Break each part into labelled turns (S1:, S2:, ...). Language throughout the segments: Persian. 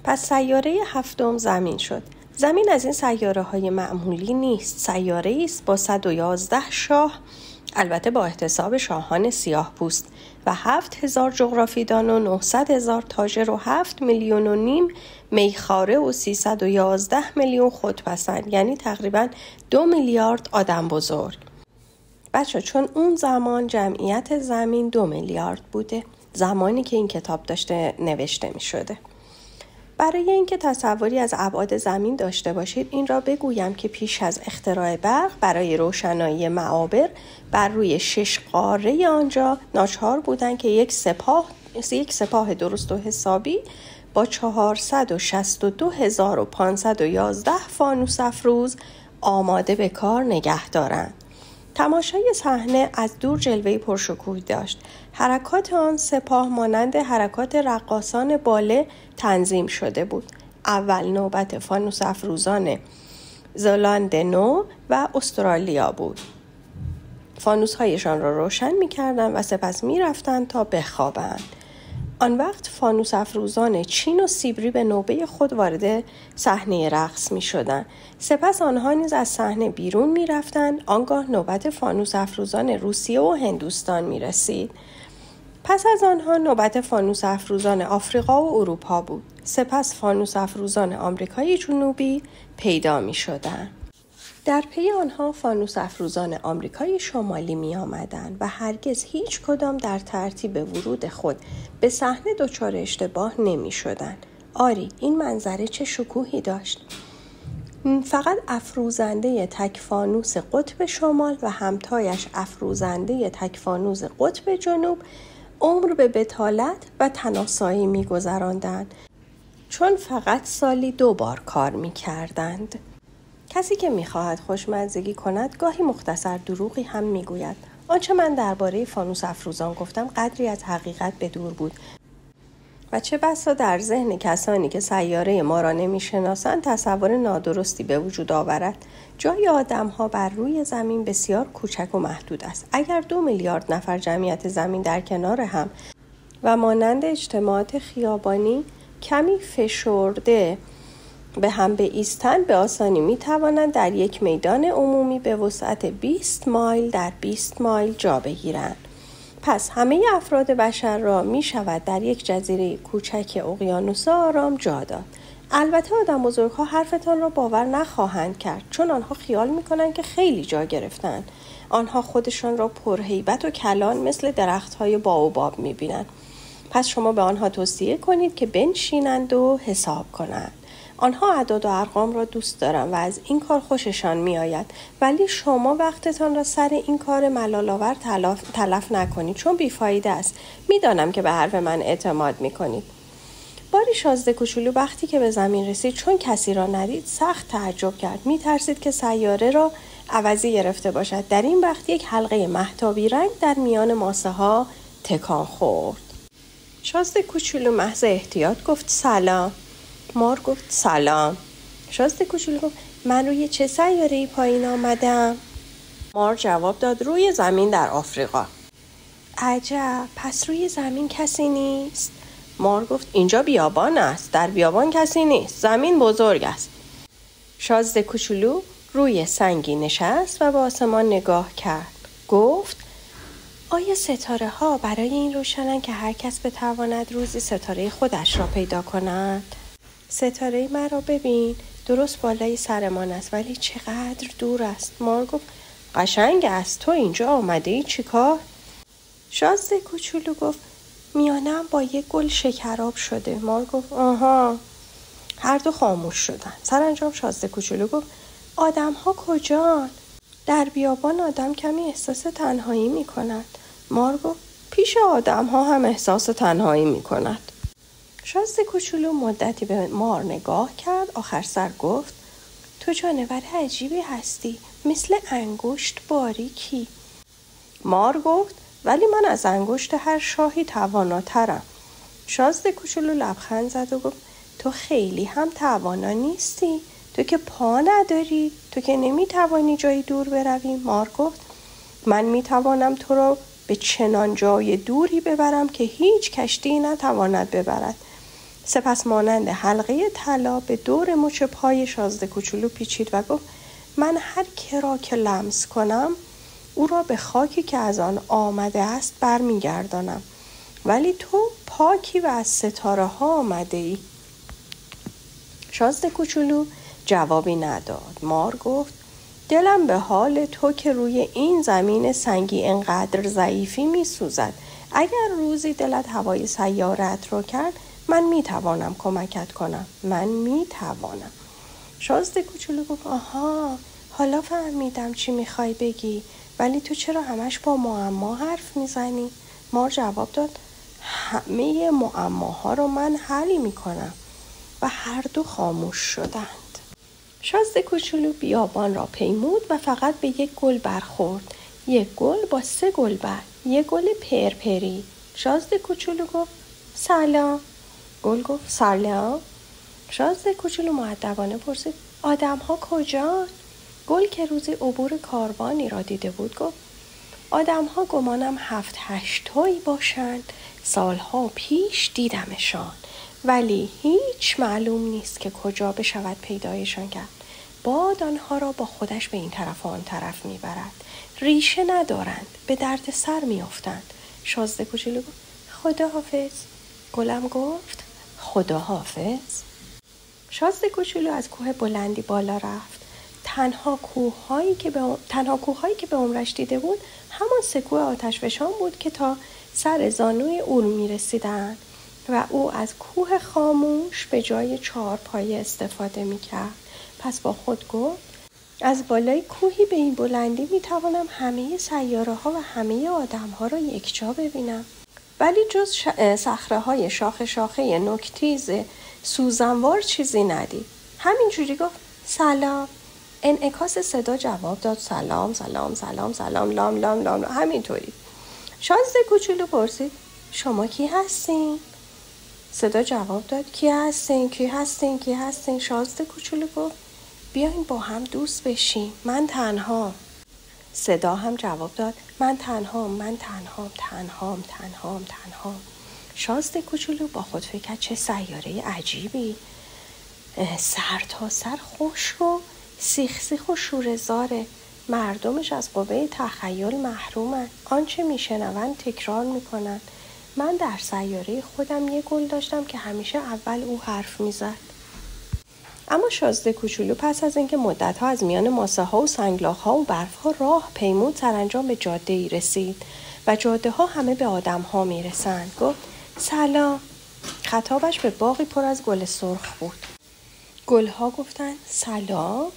S1: پس سیاره هفتم زمین شد. زمین از این سیاره های معمولی نیست. سیاره است با 111 شاه، البته با احتساب شاهان سیاه پوست، و 7000 جغرافیدان و 900,000 تاجر و 7,5 میلیون میخواره و 311 میلیون خودپسند، یعنی تقریباً 2 میلیارد آدم بزرگ. بچه چون اون زمان جمعیت زمین 2 میلیارد بوده، زمانی که این کتاب داشته نوشته می شده. برای اینکه تصوری از ابعاد زمین داشته باشید این را بگویم که پیش از اختراع برق برای روشنایی معابر بر روی 6 قاره آنجا ناچار بودند که یک سپاه درست و حسابی با 462,511 فانوس افروز آماده به کار نگه دارند. تماشای صحنه از دور جلوه‌ای پرشکوه داشت. حرکات آن سپاه مانند حرکات رقاصان باله تنظیم شده بود. اول نوبت فانوس افروزان زلاند نو و استرالیا بود. فانوس هایشان را روشن می کردند و سپس می رفتند تا بخوابند. آن وقت فانوس افروزان چین و سیبری به نوبه خود وارد صحنه رقص می شدند. سپس آنها نیز از صحنه بیرون می رفتند. آنگاه نوبت فانوس افروزان روسیه و هندوستان می رسید. پس از آنها نوبت فانوس افروزان آفریقا و اروپا بود. سپس فانوس افروزان آمریکای جنوبی پیدا می شدند. در پی آنها فانوس افروزان آمریکای شمالی می آمدند و هرگز هیچ کدام در ترتیب ورود خود به صحنه دچار اشتباه نمی شدند. آری این منظره چه شکوهی داشت. فقط افروزنده تک فانوس قطب شمال و همتایش افروزنده تک فانوس قطب جنوب عمر به بطالت و تناسایی می گذراندند، چون فقط سالی 2 بار کار می کردند. کسی که می‌خواهد خوشمزگی کند گاهی مختصر دروغی هم می‌گوید. آنچه من درباره فانوس افروزان گفتم قدری از حقیقت به دور بود و چه بسا در ذهن کسانی که سیاره ما را نمی‌شناسند تصور نادرستی به وجود آورد. جای آدم‌ها بر روی زمین بسیار کوچک و محدود است. اگر 2 میلیارد نفر جمعیت زمین در کنار هم و مانند اجتماعات خیابانی کمی فشرده به هم بایستند به آسانی می توانند در یک میدان عمومی به وسعت 20 مایل در 20 مایل جا بگیرند. پس همه افراد بشر را می شود در یک جزیره کوچک اقیانوس آرام جا داد. البته آدم بزرگها حرفتان را باور نخواهند کرد، چون آنها خیال می کنند که خیلی جا گرفتند. آنها خودشان را پرهیبت و کلان مثل درخت‌های باوباب می بینند. پس شما به آنها توصیه کنید که بنشینند و حساب کنند. آنها اعداد و ارقام را دوست دارند و از این کار خوششان می آید، ولی شما وقتتان را سر این کار ملال‌آور تلف نکنید، چون بیفایده است. می دانم که به حرف من اعتماد می کنید. باری شازده کوچولو وقتی که به زمین رسید، چون کسی را ندید سخت تعجب کرد. می ترسید که سیاره را عوضی گرفته باشد. در این وقت یک حلقه مهتابی رنگ در میان ماسه ها تکان خورد. شازده کوچولو محض احتیاط گفت سلام. مار گفت سلام. شازده کوچولو گفت من روی چه سیاره‌ای پایین آمدم؟ مار جواب داد روی زمین در آفریقا. عجب، پس روی زمین کسی نیست؟ مار گفت اینجا بیابان است، در بیابان کسی نیست، زمین بزرگ است. شازده کوچولو روی سنگی نشست و به آسمان نگاه کرد. گفت آیا ستاره ها برای این روشنند که هر کس بتواند روزی ستاره خودش را پیدا کند؟ ستاره مرا ببین، درست بالای سرمان است، ولی چقدر دور است. مار گفت قشنگ است، تو اینجا آمده ای چیکار؟ شازده کوچولو گفت میانم با یک گل شکراب شده. مار گفت آها. هر دو خاموش شدند. سرانجام شازده کوچولو گفت آدم ها کجان؟ در بیابان آدم کمی احساس تنهایی می کند. مار گفت پیش آدم ها هم احساس تنهایی می کند. شازده کوچولو مدتی به مار نگاه کرد، آخر سر گفت تو جانور عجیبی هستی، مثل انگشت باریکی. مار گفت ولی من از انگشت هر شاهی تواناترم. شازده کوچولو لبخند زد و گفت تو خیلی هم توانا نیستی، تو که پا نداری، تو که نمیتوانی جای دور بروی. مار گفت من میتوانم تو را به چنان جای دوری ببرم که هیچ کشتی نتواند ببرد. سپس مانند حلقه طلا به دور مچ پای شازده کوچولو پیچید و گفت من هر که را که لمس کنم او را به خاکی که از آن آمده است برمیگردانم، ولی تو پاکی و از ستاره ها آمده ای. شازده کوچولو جوابی نداد. مار گفت دلم به حال تو که روی این زمین سنگی انقدر ضعیفی می سوزد. اگر روزی دلت هوای سیارت رو کرد من می توانم کمکت کنم. من می توانم. شازده کوچولو گفت آها، حالا فهمیدم چی می خوای بگی، ولی تو چرا همش با معما حرف می زنی؟ مار جواب داد همه معماها رو من حل می کنم. و هر دو خاموش شدند. شازده کوچولو بیابان را پیمود و فقط به یک گل برخورد. یک گل با 3 گلبر، یک گل پرپری. شازده کوچولو گفت سلام. گل گفت سلام. شازده کوچولو مؤدبانه پرسید آدم ها کجان؟ گل که روزی عبور کاروانی را دیده بود گفت آدم ها گمانم 7-8 تایی باشند. سالها پیش دیدمشان، ولی هیچ معلوم نیست که کجا بشود پیدایشان کرد. باد آنها را با خودش به این طرف و آن طرف میبرد. ریشه ندارند، به درد سر میافتند. شازده کوچولو گفت خداحافظ. گلم گفت خداحافظ. شازده کوچولو از کوه بلندی بالا رفت. تنها کوههایی که به عمرش دیده بود همان 3 کوه آتشفشان بود که تا سر زانوی او میرسیدند و او از کوه خاموش به جای 4 پایه استفاده میکرد. پس با خود گفت از بالای کوهی به این بلندی میتوانم همه سیاره ها و همه آدم ها را یکجا ببینم، ولی جز صخره‌های شاخه شاخه نوک‌تیز سوزنوار چیزی ندید. همینجوری گفت سلام. انعکاس صدا جواب داد سلام سلام سلام سلام لام لام لام. همینطوری. شازده کوچولو پرسید شما کی هستین؟ صدا جواب داد کی هستین کی هستین کی هستین. شازده کوچولو گفت بیاین با هم دوست بشیم، من تنهام. صدا هم جواب داد من تنهام من تنهام تنهام تنهام تنهام. شازده کوچولو با خود فکر کرد چه سیاره عجیبی، سر تا سر خشک و سیخ سیخ و شوره‌زاره. مردمش از قوه تخیل محرومن. آنچه میشنوند تکرار میکنن. من در سیاره خودم یه گل داشتم که همیشه اول او حرف میزد. اما شازده کوچولو پس از اینکه مدت‌ها از میان ماسه‌ها و سنگلاخ‌ها و برف‌ها راه پیمود سرانجام به جاده‌ای رسید و جاده‌ها همه به آدم‌ها میرسند. گفت سلام. خطابش به باغی پر از گل سرخ بود. گل‌ها گفتند سلام.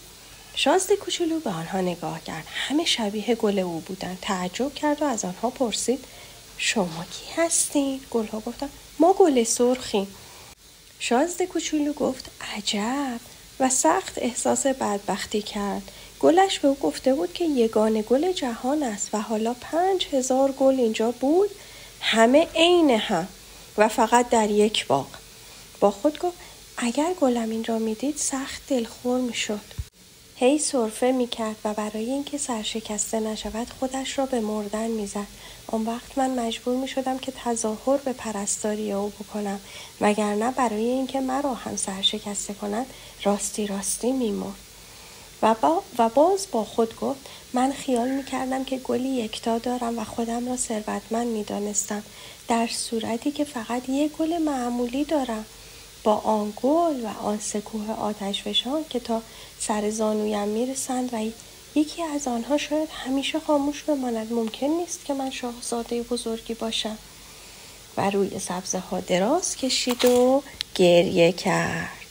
S1: شازده کوچولو به آنها نگاه کرد. همه شبیه گل او بودند. تعجب کرد و از آنها پرسید شما کی هستین؟ گل‌ها گفتند ما گل سرخیم. شازده کوچولو گفت عجب و سخت احساس بدبختی کرد. گلش به او گفته بود که یگانه گل جهان است و حالا 5000 گل اینجا بود، همه عین هم و فقط در یک باغ. با خود گفت اگر گلم اینجا میدید سخت دلخور میشد. هی سرفه میکرد و برای اینکه سرشکسته نشود خودش را به مردن میزد. اون وقت من مجبور میشدم که تظاهر به پرستاری او بکنم، وگرنه برای اینکه مرا هم سرشکسته کند راستی میمرد. و باز با خود گفت من خیال میکردم که گلی یکتا دارم و خودم را ثروتمند میدانستم، در صورتی که فقط یک گل معمولی دارم. با آن گل و آن 3 کوه آتشفشان که تا سر زانویم میرسند و یکی از آنها شاید همیشه خاموش بماند، ممکن نیست که من شاهزاده بزرگی باشم. و روی سبزه ها دراز کشید و گریه کرد.